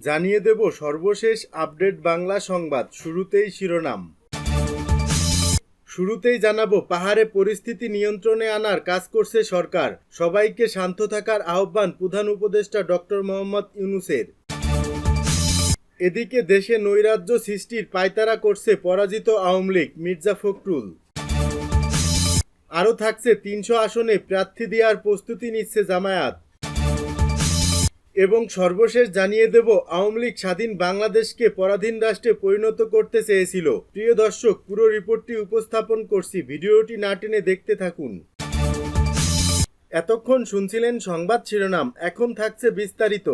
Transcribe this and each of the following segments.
জানিয়ে দেব সর্বশেষ আপডেট বাংলা সংবাদ। শুরুতেই শিরোনাম। শুরুতেই জানাবো, পাহাড়ে পরিস্থিতি নিয়ন্ত্রণে আনার কাজ করছে সরকার, সবাইকে শান্ত থাকার আহ্বান প্রধান উপদেষ্টা ডক্টর মোহাম্মদ ইউনূসের। এদিকে দেশে নৈরাজ্য সৃষ্টির পায়তারা করছে পরাজিত আওয়ামী লীগ, মির্জা ফখরুল। আরও থাকছে ৩০০ আসনে প্রার্থী দেওয়ার প্রস্তুতি নিচ্ছে জামায়াত। এবং সর্বশেষ জানিয়ে দেব, আওয়ামী লীগ স্বাধীন বাংলাদেশকে পরাধীন রাষ্ট্রে পরিণত করতে চেয়েছিল। প্রিয় দর্শক, পুরো রিপোর্টটি উপস্থাপন করছি, ভিডিওটি না টেনে দেখতে থাকুন। এতক্ষণ শুনছিলেন সংবাদ শিরোনাম, এখন থাকছে বিস্তারিত।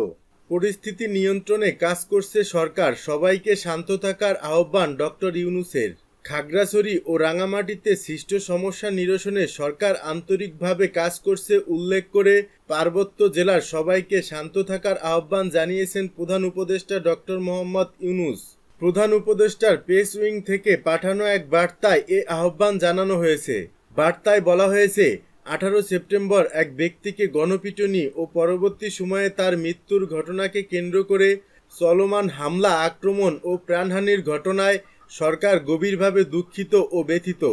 পরিস্থিতি নিয়ন্ত্রণে কাজ করছে সরকার, সবাইকে শান্ত থাকার আহ্বান ডক্টর ইউনূসের। খাগড়াছড়ি ও রাঙামাটিতে সৃষ্ট সমস্যা নিরসনে সরকার আন্তরিকভাবে কাজ করছে উল্লেখ করে পার্বত্য জেলার সবাইকে শান্ত থাকার আহ্বান জানিয়েছেন প্রধান উপদেষ্টা ডক্টর মোহাম্মদ ইউনূস। প্রধান উপদেষ্টার প্রেস উইং থেকে পাঠানো এক বার্তায় এ আহ্বান জানানো হয়েছে। বার্তায় বলা হয়েছে, 18 সেপ্টেম্বর এক ব্যক্তিকে গণপিটুনি ও পরবর্তী সময়ে তার মৃত্যুর ঘটনাকে কেন্দ্র করে চলমান হামলা, আক্রমণ ও প্রাণহানির ঘটনায় সরকার গভীরভাবে দুঃখিত ও ব্যথিত।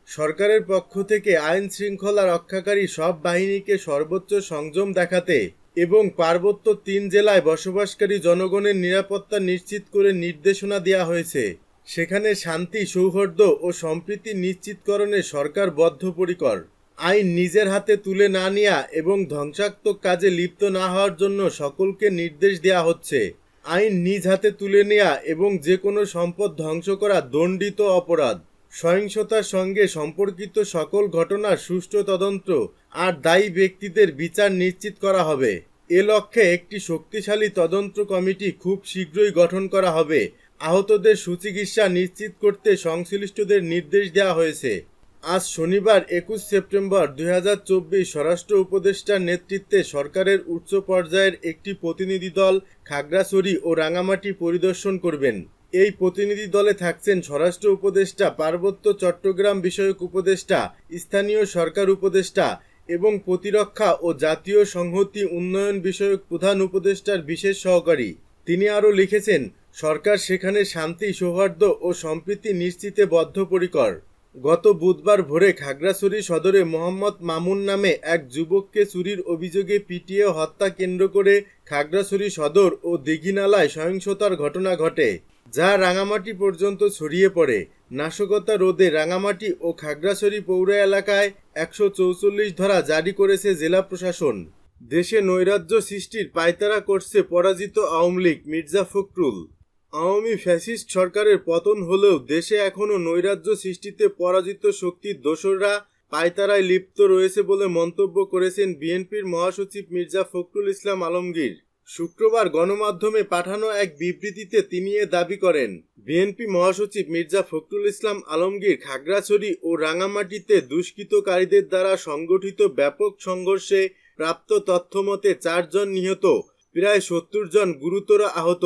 সরকারের পক্ষ থেকে আইন শৃঙ্খলা রক্ষাকারী সব বাহিনীকে সর্বোচ্চ সংযম দেখাতে এবং পার্বত্য 3 জেলায় বসবাসকারী জনগণের নিরাপত্তা নিশ্চিত করে নির্দেশনা দেওয়া হয়েছে। সেখানে শান্তি, সৌহার্দ্য ও সম্প্রীতি নিশ্চিতকরণে সরকার বদ্ধপরিকর। আইন নিজের হাতে তুলে না নেওয়া এবং ধ্বংসাত্মক কাজে লিপ্ত না হওয়ার জন্য সকলকে নির্দেশ দেওয়া হচ্ছে। আইন নিজ হাতে তুলে নেওয়া এবং যে কোনো সম্পদ ধ্বংস করা দণ্ডিত অপরাধ। সহিংসতার সঙ্গে সম্পর্কিত সকল ঘটনার সুষ্ঠু তদন্ত আর দায়ী ব্যক্তিদের বিচার নিশ্চিত করা হবে। এ লক্ষ্যে একটি শক্তিশালী তদন্ত কমিটি খুব শীঘ্রই গঠন করা হবে। আহতদের সুচিকিৎসা নিশ্চিত করতে সংশ্লিষ্টদের নির্দেশ দেওয়া হয়েছে। আজ শনিবার 21 সেপ্টেম্বর 2024 স্বরাষ্ট্র উপদেষ্টার নেতৃত্বে সরকারের উচ্চ পর্যায়ের একটি প্রতিনিধি দল খাগড়াছড়ি ও রাঙামাটি পরিদর্শন করবেন। এই প্রতিনিধি দলে থাকছেন স্বরাষ্ট্র উপদেষ্টা, পার্বত্য চট্টগ্রাম বিষয়ক উপদেষ্টা, স্থানীয় সরকার উপদেষ্টা এবং প্রতিরক্ষা ও জাতীয় সংহতি উন্নয়ন বিষয়ক প্রধান উপদেষ্টার বিশেষ সহকারী। তিনি আরও লিখেছেন, সরকার সেখানে শান্তি, সৌহার্দ্য ও সম্প্রীতি নিশ্চিতে বদ্ধপরিকর। গত বুধবার ভোরে খাগড়াছড়ি সদরে মোহাম্মদ মামুন নামে এক যুবককে চুরির অভিযোগে পিটিয়ে হত্যা কেন্দ্র করে খাগড়াছড়ি সদর ও দীঘিনালায় সহিংসতার ঘটনা ঘটে, যা রাঙামাটি পর্যন্ত ছড়িয়ে পড়ে। নাশকতা রোধে রাঙামাটি ও খাগড়াছড়ি পৌর এলাকায় 144 ধারা জারি করেছে জেলা প্রশাসন। দেশে নৈরাজ্য সৃষ্টির পায়তারা করছে পরাজিত আওয়ামী লীগ, মির্জা ফখরুল। আওয়ামী ফ্যাসিস্ট সরকারের পতন হলেও দেশে এখনও নৈরাজ্য সৃষ্টিতে পরাজিত শক্তির দোসররা পায়তারায় লিপ্ত রয়েছে বলে মন্তব্য করেছেন বিএনপির মহাসচিব মির্জা ফখরুল ইসলাম আলমগীর। শুক্রবার গণমাধ্যমে পাঠানো এক বিবৃতিতে তিনি এ দাবি করেন। বিএনপি মহাসচিব মির্জা ফখরুল ইসলাম আলমগীর খাগড়াছড়ি ও রাঙামাটিতে দুষ্কৃতকারীদের দ্বারা সংগঠিত ব্যাপক সংঘর্ষে প্রাপ্ত তথ্যমতে 4 জন নিহত, প্রায় 70 জন গুরুতর আহত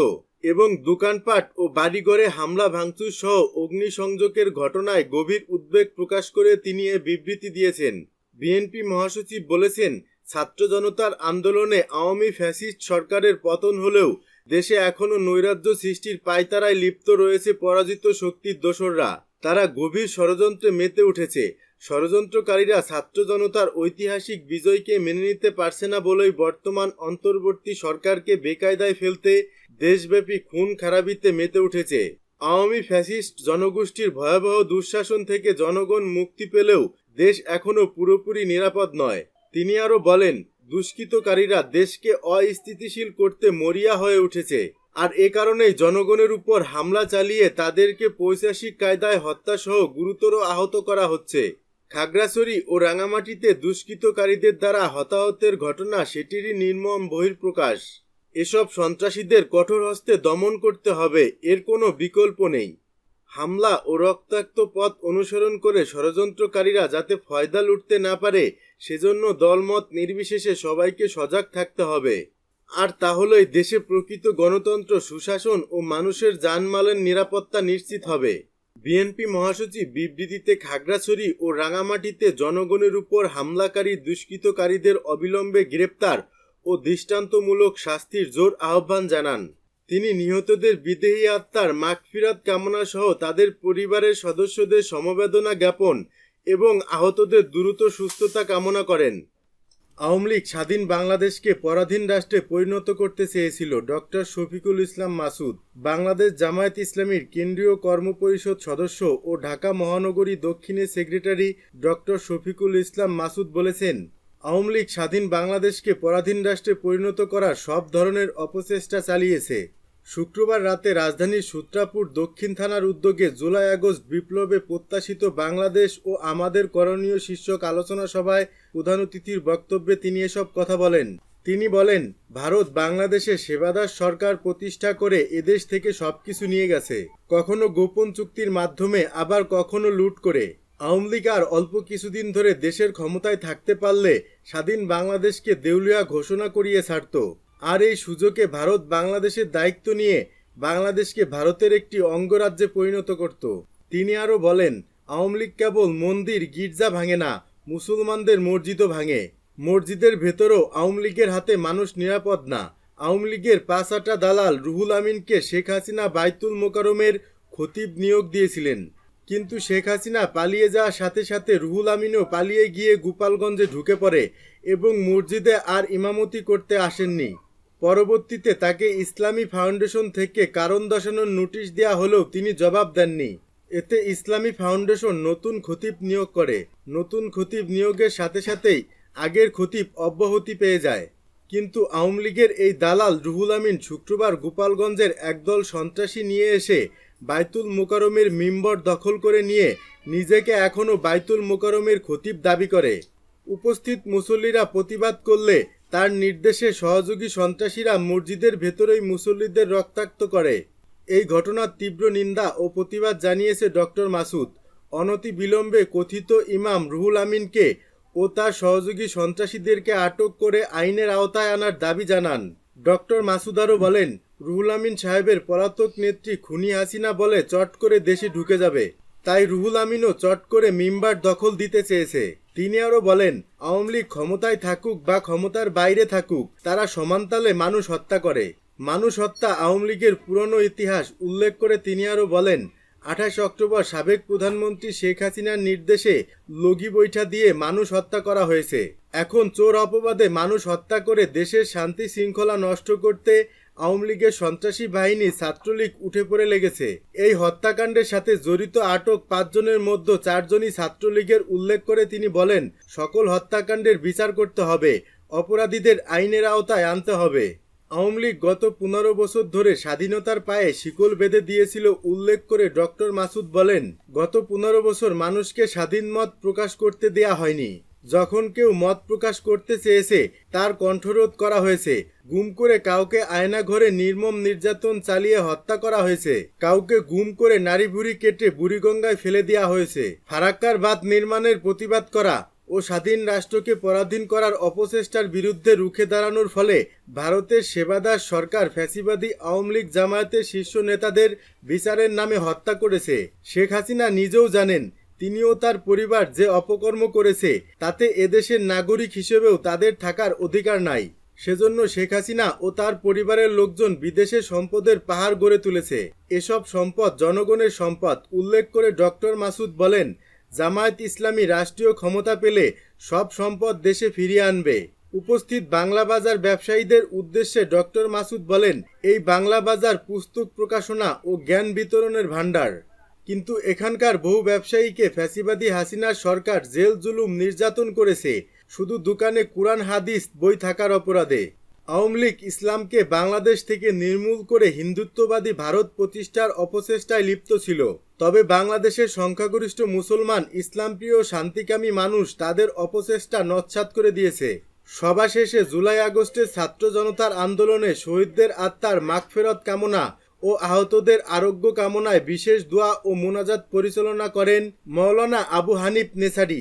এবং দোকানপাট ও বাড়িঘরে হামলা ভাঙচুর সহ অগ্নিসংযোগের ঘটনায় গভীর উদ্বেগ প্রকাশ করে তিনি এ বিবৃতি দিয়েছেন। বিএনপি মহাসচিব বলেছেন, ছাত্র জনতার আন্দোলনে আওয়ামী ফ্যাসিস্ট সরকারের পতন হলেও দেশে এখনও নৈরাজ্য সৃষ্টির পায়তারায় লিপ্ত রয়েছে পরাজিত শক্তির দোসররা। তারা গভীর ষড়যন্ত্রে মেতে উঠেছে। ষড়যন্ত্রকারীরা ছাত্র জনতার ঐতিহাসিক বিজয়কে মেনে নিতে পারছে না বলেই বর্তমান অন্তর্বর্তী সরকারকে বেকায়দায় ফেলতে দেশব্যাপী খুন খারাপিতে মেতে উঠেছে। আওয়ামী ফ্যাসিস্ট জনগোষ্ঠীর ভয়াবহ দুঃশাসন থেকে জনগণ মুক্তি পেলেও দেশ এখনও পুরোপুরি নিরাপদ নয়। তিনি আরও বলেন, দুষ্কৃতকারীরা দেশকে অস্থিতিশীল করতে মরিয়া হয়ে উঠেছে, আর এ কারণেই জনগণের উপর হামলা চালিয়ে তাদেরকে পৈশাচিক কায়দায় হত্যাসহ গুরুতর আহত করা হচ্ছে। খাগড়াছড়ি ও রাঙামাটিতে দুষ্কৃতকারীদের দ্বারা হতাহতের ঘটনা সেটিরই নির্মম বহিঃপ্রকাশ। এসব সন্ত্রাসীদের কঠোর হস্তে দমন করতে হবে, এর কোনো বিকল্প নেই। হামলা ও রক্তাক্ত পথ অনুসরণ করে ষড়যন্ত্রকারীরা যাতে ফয়দা লুটতে না পারে, সেজন্য দলমত নির্বিশেষে সবাইকে সজাগ থাকতে হবে। আর তাহলেই দেশে প্রকৃত গণতন্ত্র, সুশাসন ও মানুষের জানমালের নিরাপত্তা নিশ্চিত হবে। বিএনপি মহাসচিব বিবৃতিতে খাগড়াছড়ি ও রাঙামাটিতে জনগণের উপর হামলাকারী দুষ্কৃতকারীদের অবিলম্বে গ্রেপ্তার ও দৃষ্টান্তমূলক শাস্তির জোর আহ্বান জানান। তিনি নিহতদের বিদেহী আত্মার মাগফিরাত কামনা সহ তাদের পরিবারের সদস্যদের সমবেদনা জ্ঞাপন এবং আহতদের দ্রুত সুস্থতা কামনা করেন। আওয়ামী লীগ স্বাধীন বাংলাদেশকে পরাধীন রাষ্ট্রে পরিণত করতে চেয়েছিল। ডক্টর শফিকুল ইসলাম মাসুদ, বাংলাদেশ জামায়াত ইসলামীর কেন্দ্রীয় কর্মপরিষদ সদস্য ও ঢাকা মহানগরী দক্ষিণের সেক্রেটারি ডক্টর শফিকুল ইসলাম মাসুদ বলেছেন, আওয়ামী লীগ স্বাধীন বাংলাদেশকে পরাধীন রাষ্ট্রে পরিণত করার সব ধরনের অপচেষ্টা চালিয়েছে। শুক্রবার রাতে রাজধানীর সূত্রাপুর দক্ষিণ থানার উদ্যোগে জুলাই আগস্ট বিপ্লবে প্রত্যাশিত বাংলাদেশ ও আমাদের করণীয় শীর্ষক আলোচনা সভায় প্রধান অতিথির বক্তব্যে তিনি এসব কথা বলেন। তিনি বলেন, ভারত বাংলাদেশে সেবাদার সরকার প্রতিষ্ঠা করে এদেশ থেকে সবকিছু নিয়ে গেছে, কখনো গোপন চুক্তির মাধ্যমে, আবার কখনো লুট করে। আওয়ামী লীগ আর অল্প কিছুদিন ধরে দেশের ক্ষমতায় থাকতে পারলে স্বাধীন বাংলাদেশকে দেউলিয়া ঘোষণা করিয়ে ছাড়ত। আর এই সুযোগে ভারত বাংলাদেশের দায়িত্ব নিয়ে বাংলাদেশকে ভারতের একটি অঙ্গরাজ্যে পরিণত করত। তিনি আরও বলেন, আওয়ামী লীগ কেবল মন্দির গির্জা ভাঙে না, মুসলমানদের মসজিদও ভাঙে। মসজিদের ভেতরও আওয়ামী লীগের হাতে মানুষ নিরাপদ না। আওয়ামী লীগের ৫ দালাল রুহুল আমিনকে শেখ হাসিনা বাইতুল মোকাররমের খতিব নিয়োগ দিয়েছিলেন, কিন্তু শেখ হাসিনা পালিয়ে যাওয়ার সাথে সাথে রুহুল আমিনও পালিয়ে গিয়ে গোপালগঞ্জে ঢুকে পড়ে এবং মসজিদে আর ইমামতি করতে আসেননি। পরবর্তীতে তাকে ইসলামী ফাউন্ডেশন থেকে কারণ দর্শানোর নোটিশ দেওয়া হলেও তিনি জবাব দেননি। এতে ইসলামী ফাউন্ডেশন নতুন খতিব নিয়োগ করে। নতুন খতিব নিয়োগের সাথে সাথেই আগের খতিব অব্যাহতি পেয়ে যায়। কিন্তু আওয়ামী লীগের এই দালাল রুহুল আমিন শুক্রবার গোপালগঞ্জের একদল সন্ত্রাসী নিয়ে এসে বাইতুল মোকাররমের মিম্বর দখল করে নিয়ে নিজেকে এখনও বাইতুল মোকাররমের খতিব দাবি করে। উপস্থিত মুসল্লিরা প্রতিবাদ করলে তার নির্দেশে সহযোগী সন্ত্রাসীরা মসজিদের ভেতরেই মুসল্লিদের রক্তাক্ত করে। এই ঘটনার তীব্র নিন্দা ও প্রতিবাদ জানিয়েছে ডক্টর মাসুদ। অনতি বিলম্বে কথিত ইমাম রুহুল আমিনকে ও তার সহযোগী সন্ত্রাসীদেরকে আটক করে আইনের আওতায় আনার দাবি জানান। ডক্টর মাসুদ আরও বলেন, রুহুল আমিন সাহেবের পলাতক নেত্রী খুনি হাসিনা বলে চট করে দেশে ঢুকে যাবে, তাই রুহুল আমিনও চট করে মিম্বার দখল দিতে চেয়েছে। তিনি আরও বলেন, আওয়ামী লীগ ক্ষমতায় থাকুক বা ক্ষমতার বাইরে থাকুক, তারা সমানতালে মানুষ হত্যা করে। মানুষ হত্যা আওয়ামী লীগের পুরনো ইতিহাস উল্লেখ করে তিনি আরও বলেন, ২৮ অক্টোবর সাবেক প্রধানমন্ত্রী শেখ হাসিনার নির্দেশে লগি বৈঠা দিয়ে মানুষ হত্যা করা হয়েছে। এখন চোর অপবাদে মানুষ হত্যা করে দেশের শান্তি শৃঙ্খলা নষ্ট করতে আওয়ামী লীগের সন্ত্রাসী বাহিনী ছাত্রলীগ উঠে পড়ে লেগেছে। এই হত্যাকাণ্ডের সাথে জড়িত আটক ৫ জনের মধ্যে ৪ জনই ছাত্রলীগের উল্লেখ করে তিনি বলেন, সকল হত্যাকাণ্ডের বিচার করতে হবে, অপরাধীদের আইনের আওতায় আনতে হবে। আওয়ামী লীগ গত ১৫ বছর ধরে স্বাধীনতার পায়ে শিকল বেঁধে দিয়েছিল উল্লেখ করে ডক্টর মাসুদ বলেন, গত ১৫ বছর মানুষকে স্বাধীন মত প্রকাশ করতে দেয়া হয়নি। যখন কেউ মত প্রকাশ করতে চেয়েছে তার কণ্ঠরোধ করা হয়েছে। গুম করে কাউকে আয়নাঘরে নির্মম নির্যাতন চালিয়ে হত্যা করা হয়েছে। কাউকে গুম করে নারী ভুঁড়ি কেটে বুড়িগঙ্গায় ফেলে দেওয়া হয়েছে। ফারাক্কার বাঁধ নির্মাণের প্রতিবাদ করা ও স্বাধীন রাষ্ট্রকে পরাধীন করার অপচেষ্টার বিরুদ্ধে রুখে দাঁড়ানোর ফলে ভারতের সেবাদার সরকার ফ্যাসিবাদী আওয়ামী লীগ জামায়াতের শীর্ষ নেতাদের বিচারের নামে হত্যা করেছে। শেখ হাসিনা নিজেও জানেন তিনিও তার পরিবার যে অপকর্ম করেছে তাতে এদেশের নাগরিক হিসেবেও তাদের থাকার অধিকার নাই। সেজন্য শেখ হাসিনা ও তার পরিবারের লোকজন বিদেশে সম্পদের পাহাড় গড়ে তুলেছে। এসব সম্পদ জনগণের সম্পদ উল্লেখ করে ডক্টর মাসুদ বলেন, জামায়াত ইসলামী রাষ্ট্রীয় ক্ষমতা পেলে সব সম্পদ দেশে ফিরিয়ে আনবে। উপস্থিত বাংলা বাজার ব্যবসায়ীদের উদ্দেশ্যে ডক্টর মাসুদ বলেন, এই বাংলা বাজার পুস্তক প্রকাশনা ও জ্ঞান বিতরণের ভাণ্ডার, কিন্তু এখানকার বহু ব্যবসায়ীকে ফ্যাসিবাদী হাসিনার সরকার জেল জুলুম নির্যাতন করেছে শুধু দোকানে কুরআন হাদিস বই থাকার অপরাধে। আওয়ামী লীগ ইসলামকে বাংলাদেশ থেকে নির্মূল করে হিন্দুত্ববাদী ভারত প্রতিষ্ঠার অপচেষ্টায় লিপ্ত ছিল। তবে বাংলাদেশের সংখ্যাগরিষ্ঠ মুসলমান ইসলামপ্রিয় শান্তিকামী মানুষ তাদের অপচেষ্টা নস্যাৎ করে দিয়েছে। সভা শেষে জুলাই আগস্টের ছাত্র জনতার আন্দোলনে শহীদদের আত্মার মাগফিরাত কামনা ও আহতদের আরোগ্য কামনায় বিশেষ দোয়া ও মোনাজাত পরিচালনা করেন মাওলানা আবু হানিফ নেছারি।